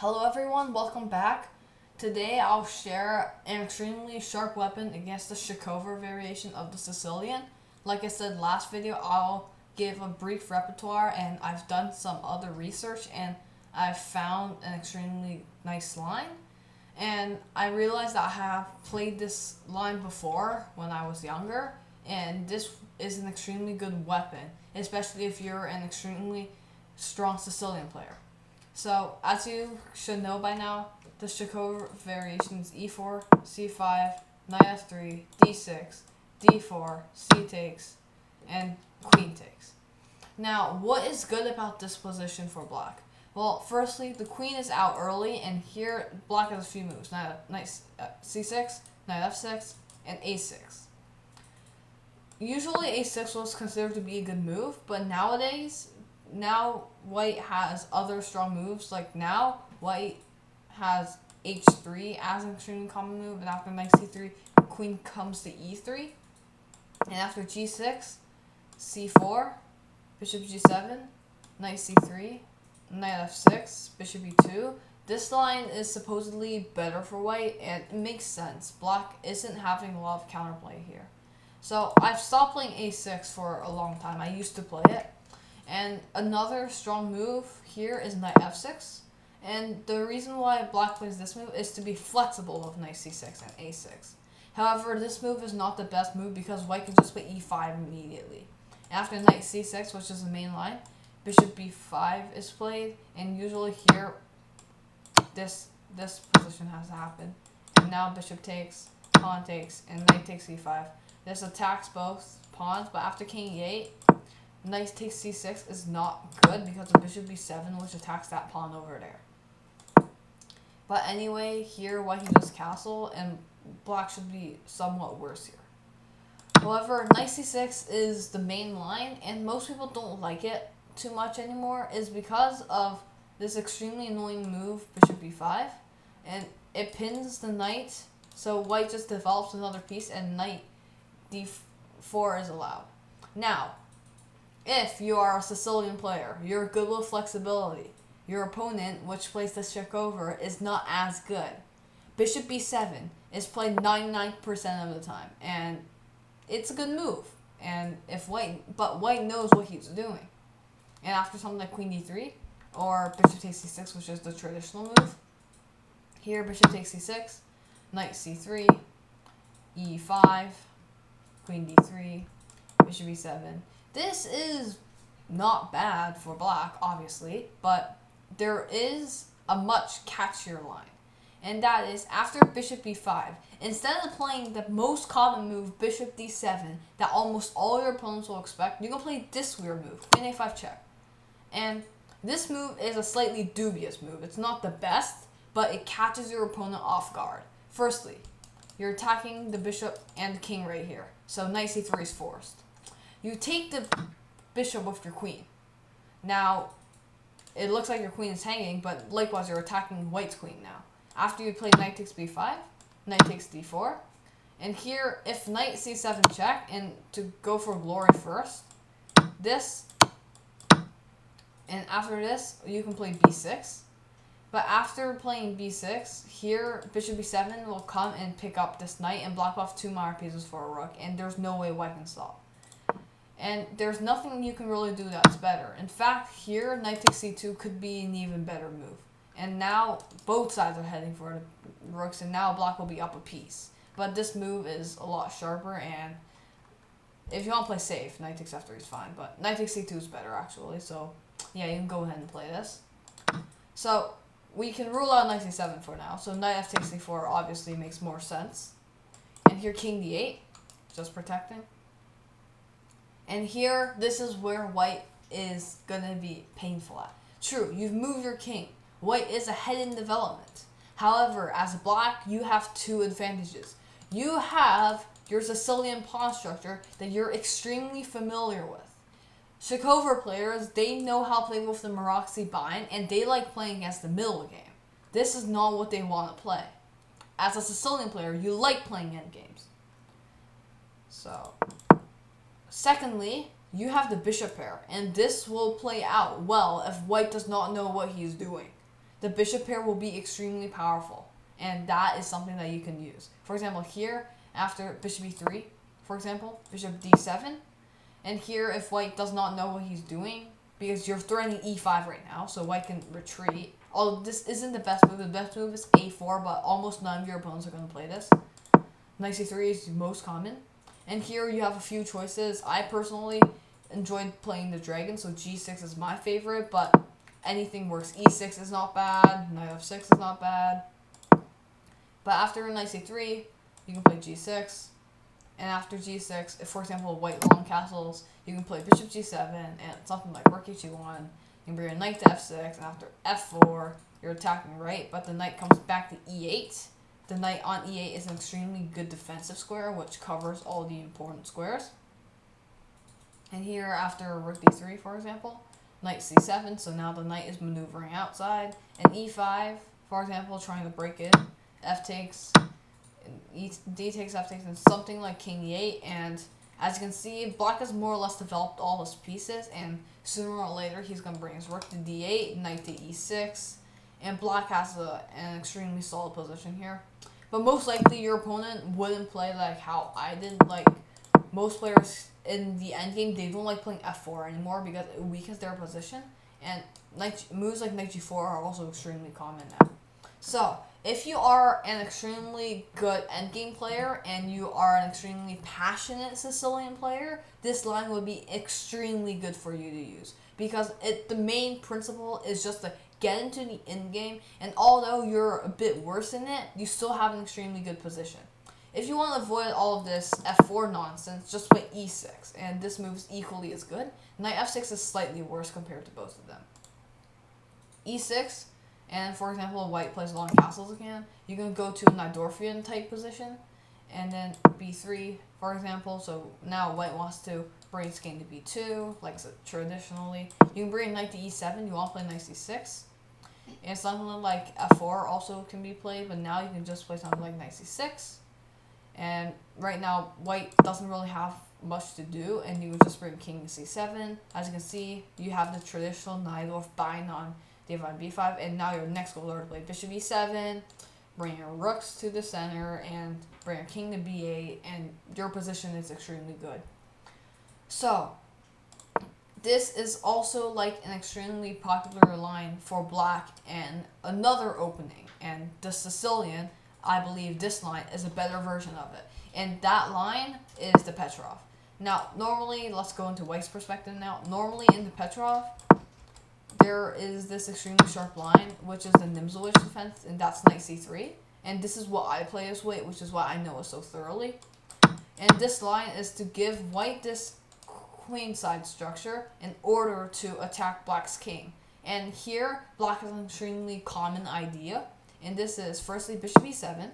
Hello everyone, welcome back. Today I'll share an extremely sharp weapon against the Chekhover variation of the Sicilian. Like I said last video, I'll give a brief repertoire and I've done some other research and I've found an extremely nice line. And I realized that I have played this line before when I was younger, and this is an extremely good weapon, especially if you're an extremely strong Sicilian player. So, as you should know by now, the Chekhover variation is e4, c5, knight f3, d6, d4, c takes, and queen takes. Now, what is good about this position for black? Well, firstly, the queen is out early, and here black has a few moves. Knight c6, knight f6, and a6. Usually a6 was considered to be a good move, but nowadays, now white has other strong moves. Like now, white has h3 as an extremely common move, and after knight c3, queen comes to e3, and after g6, c4, bishop g7, knight c3, knight f6, bishop e2. This line is supposedly better for white, and it makes sense. Black isn't having a lot of counterplay here. So I've stopped playing a6 for a long time. I used to play it. And another strong move here is knight f6. And the reason why black plays this move is to be flexible with knight c6 and a6. However, this move is not the best move because white can just play e5 immediately. After knight c6, which is the main line, bishop b5 is played, and usually here this position has to happen. And now bishop takes, pawn takes, and knight takes e5. This attacks both pawns, but after king e8, knight takes c6 is not good because of bishop b7, which attacks that pawn over there. But anyway, here white can just castle, and black should be somewhat worse here. However, knight c6 is the main line, and most people don't like it too much anymore, is because of this extremely annoying move, bishop b5, and it pins the knight, so white just develops another piece, and knight d4 is allowed. Now, if you are a Sicilian player, you're good with flexibility, your opponent, which plays the Chekhover, is not as good. Bishop b7 is played 99% of the time, and it's a good move. And white knows what he's doing. And after something like queen d3 or bishop takes c6, which is the traditional move, here bishop takes c6, knight c3, e5, queen d3, bishop e7. This is not bad for black, obviously, but there is a much catchier line. And that is, after bishop b5, instead of playing the most common move, bishop d7, that almost all your opponents will expect, you can play this weird move, queen a5 check. And this move is a slightly dubious move. It's not the best, but it catches your opponent off guard. Firstly, you're attacking the bishop and the king right here, so knight c3 is forced. You take the bishop with your queen. Now, it looks like your queen is hanging, but likewise you're attacking white's queen now. After you play knight takes b5, knight takes d4, and here, if knight c7 check, and to go for glory first, this, and after this, you can play b6. But after playing b6, here, bishop b7 will come and pick up this knight and block off two minor pieces for a rook, and there's no way white can stop. And there's nothing you can really do that's better. In fact, here, knight takes c2 could be an even better move. And now, both sides are heading for the rooks, and now black will be up a piece. But this move is a lot sharper, and if you want to play safe, knight takes f3 is fine. But knight takes c2 is better, actually. So, yeah, you can go ahead and play this. So, we can rule out knight c7 for now. So, knight f takes c4 obviously makes more sense. And here, king d8, just protecting. And here, this is where white is going to be painful at. True, you've moved your king. White is ahead in development. However, as black, you have two advantages. You have your Sicilian pawn structure that you're extremely familiar with. Chekhover players, they know how to play with the Maroczy bind, and they like playing against the middle game. This is not what they want to play. As a Sicilian player, you like playing endgames. So, secondly, you have the bishop pair, and this will play out well if white does not know what he's doing. the bishop pair will be extremely powerful. And that is something that you can use. For example, here, after bishop e3, for example, bishop d7. And here, if white does not know what he's doing, because you're threatening e5 right now, so white can retreat. Although this isn't the best move. The best move is a4, but almost none of your opponents are going to play this. Knight c3 is the most common. And here you have a few choices. I personally enjoyed playing the dragon, so g6 is my favorite, but anything works. e6 is not bad. Knight f6 is not bad. But after knight c3, you can play g6. And after g6, if for example white long castles, you can play bishop g7 and something like rook e1. You can bring your knight to f6, and after f4, you're attacking right, but the knight comes back to e8. The knight on e8 is an extremely good defensive square, which covers all the important squares. And here, after rook d3, for example, knight c7, so now the knight is maneuvering outside, and e5, for example, trying to break in, f takes, d takes, f takes, and something like king e8, and as you can see, black has more or less developed all his pieces, and sooner or later he's going to bring his rook to d8, knight to e6, and black has an extremely solid position here. But most likely your opponent wouldn't play like how I did. Like most players in the endgame, they don't like playing f4 anymore because it weakens their position, and moves like knight g4 are also extremely common now. So, if you are an extremely good endgame player and you are an extremely passionate Sicilian player, this line would be extremely good for you to use. Because the main principle is just to get into the endgame, and although you're a bit worse in it, you still have an extremely good position. If you want to avoid all of this f4 nonsense, just play e6, and this move is equally as good. Knight f6 is slightly worse compared to both of them. e6, and for example, white plays long castles again, you can go to a Najdorfian type position, and then b3, for example. So now white wants to bring its king to b2, like so traditionally. You can bring knight to e7, you want to play knight c6. And something like f4 also can be played, but now you can just play something like knight c6. And right now, white doesn't really have much to do, and you can just bring king to c7. As you can see, you have the traditional Najdorf bind on d5 b5, and now your next goal is to play bishop e7, bring your rooks to the center, and bring your king to b8, and your position is extremely good. So, this is also like an extremely popular line for black and another opening, and the Sicilian, I believe this line is a better version of it, and that line is the Petrov. Now, normally, let's go into white's perspective now. Normally in the Petrov, there is this extremely sharp line, which is the Sicilian Defense, and that's knight c3. And this is what I play as white, which is why I know it so thoroughly. And this line is to give white this queenside structure in order to attack black's king. And here, black has an extremely common idea. And this is firstly bishop e7,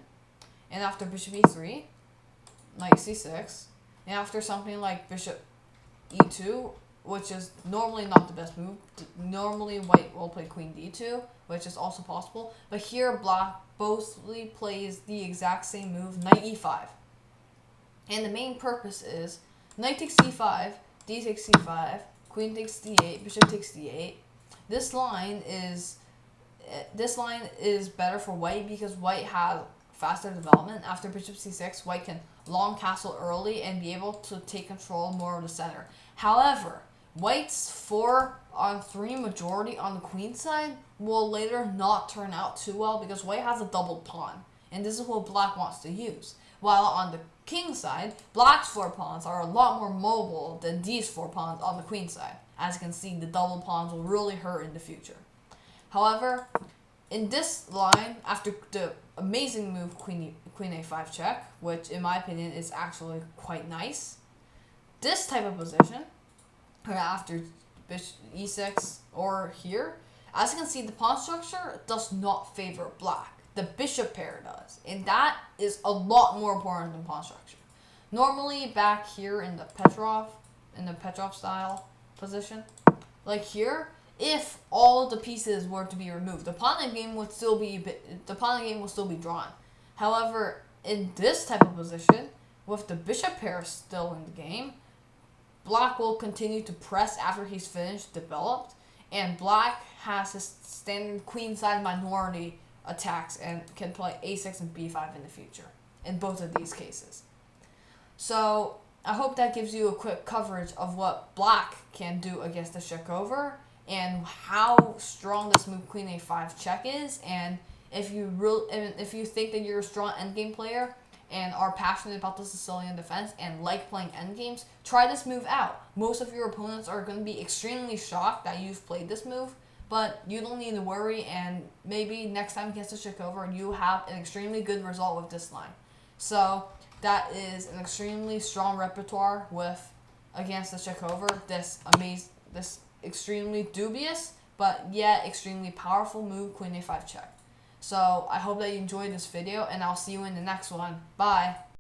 and after bishop e3, knight c6, and after something like bishop e2, which is normally not the best move. Normally white will play queen d2, which is also possible. But here black mostly plays the exact same move, knight e5. And the main purpose is knight takes c5, d takes c5, queen takes d8, bishop takes d8. This line is better for white because white has faster development. After bishop c6, white can long castle early and be able to take control more of the center. However, white's 4-on-3 majority on the queen side will later not turn out too well because white has a doubled pawn, and this is what black wants to use. While on the king side, black's 4 pawns are a lot more mobile than these 4 pawns on the queen side. As you can see, the double pawns will really hurt in the future. However, in this line, after the amazing move queen a5 check, which in my opinion is actually quite nice, this type of position, after bishop e6 or here, as you can see, the pawn structure does not favor black. The bishop pair does, and that is a lot more important than pawn structure. Normally, back here in the Petrov style position, like here, if all of the pieces were to be removed, the pawn endgame will still be drawn. However, in this type of position, with the bishop pair still in the game, black will continue to press after he's finished developed, and black has his standard queenside minority attacks and can play a6 and b5 in the future in both of these cases. So I hope that gives you a quick coverage of what black can do against the Chekhover and how strong this move queen a5 check is. And if you think that you're a strong endgame player and are passionate about the Sicilian defense and like playing endgames, try this move out. Most of your opponents are going to be extremely shocked that you've played this move, but you don't need to worry, and maybe next time against the Chekhover, you have an extremely good result with this line. So that is an extremely strong repertoire against the Chekhover. This extremely dubious but yet extremely powerful move, queen a5 check. So I hope that you enjoyed this video, and I'll see you in the next one. Bye.